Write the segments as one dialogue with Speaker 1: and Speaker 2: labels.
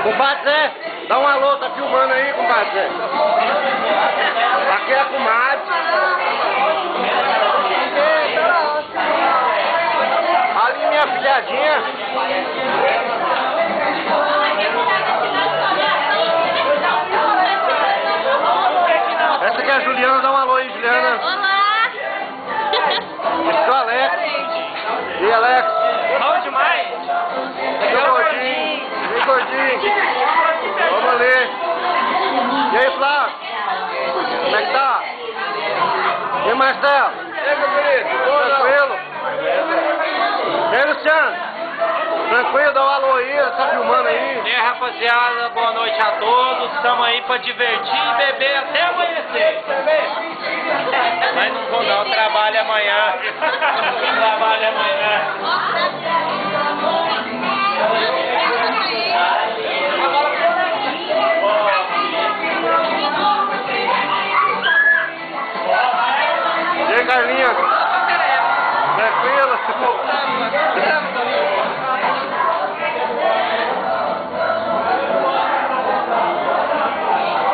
Speaker 1: Compadre Zé, dá um alô, tá filmando aí, compadre Zé. Aqui é a comadre. Ali minha filhadinha. Essa aqui é a Juliana, dá um alô aí, Juliana.
Speaker 2: Olá!
Speaker 1: Esse é o Alex. E Alex?
Speaker 3: Bom demais!
Speaker 1: Vem gordinho, vem gordinho. Vamos ali. E aí, Flávio? Como é que tá? E aí, Marcelo?
Speaker 3: E aí, meu querido?
Speaker 1: Tranquilo? E aí, Luciano? Tranquilo? Dá um alô aí, tá filmando aí?
Speaker 3: E aí, rapaziada, boa noite a todos. Estamos aí pra divertir e beber até amanhecer. Mas não vou não, trabalho amanhã. Trabalho amanhã.
Speaker 1: E aí, Carlinhos? Tranquilo?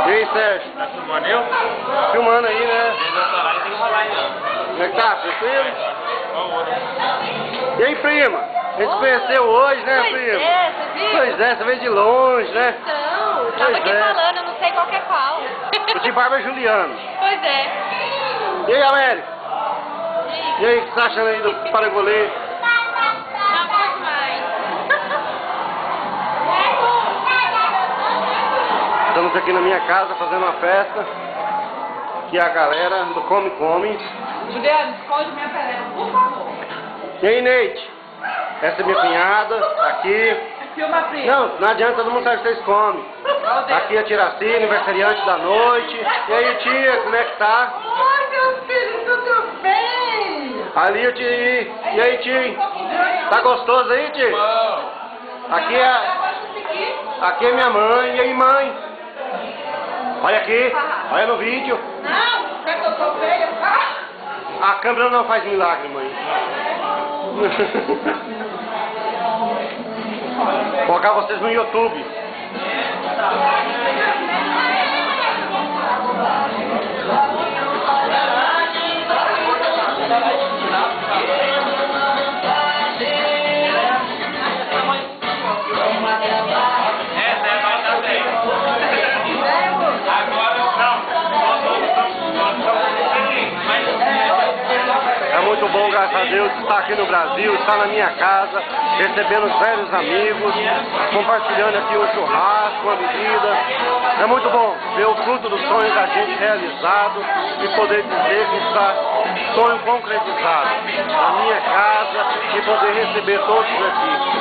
Speaker 1: E aí, Sérgio?
Speaker 3: Tá filmando eu?
Speaker 1: Filmando aí, né?
Speaker 3: Tem que rolar aí, não.
Speaker 1: Como é que tá? Tranquilo? E aí, prima? A gente se conheceu hoje, né,
Speaker 2: Pois
Speaker 1: prima?
Speaker 2: é, você viu?
Speaker 1: Pois é, você veio de longe, né?
Speaker 2: Então, tava
Speaker 1: Pois
Speaker 2: aqui
Speaker 1: é.
Speaker 2: falando, eu não sei qual que é qual.
Speaker 1: O de barba é Juliano.
Speaker 2: Pois é.
Speaker 1: E aí, Américo? E aí, o que você tá achando aí do Parangolê?
Speaker 2: Não pode mais.
Speaker 1: Estamos aqui na minha casa fazendo uma festa. Aqui é a galera do Come Come.
Speaker 4: Juliano, esconde minha pereira, por favor.
Speaker 1: E aí, Neide? Essa é minha cunhada, aqui.
Speaker 4: Filma a prima.
Speaker 1: Não adianta, todo mundo sabe que vocês comem. Aqui é a Tiraci, aniversariante da noite. E aí, tia, como é que tá?
Speaker 4: Oi, meu filho, tudo bem?
Speaker 1: Ali, o tio. E aí, tio? Tá gostoso aí, tio? Aqui é minha mãe. E aí, mãe? Olha aqui, olha no vídeo.
Speaker 4: Não, quer que eu sou feia?
Speaker 1: A câmera não faz milagre, mãe. Vou colocar vocês no YouTube. É muito bom, graças a Deus, estar aqui no Brasil, estar na minha casa, recebendo os velhos amigos, compartilhando aqui um churrasco, uma bebida. É muito bom ver o fruto dos sonhos da gente realizado e poder dizer que está sonho concretizado na minha casa e poder receber todos aqui.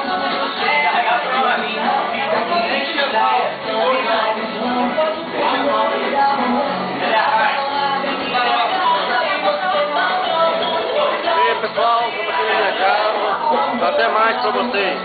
Speaker 1: E aí, pessoal, estamos aqui na minha casa. Até mais pra vocês.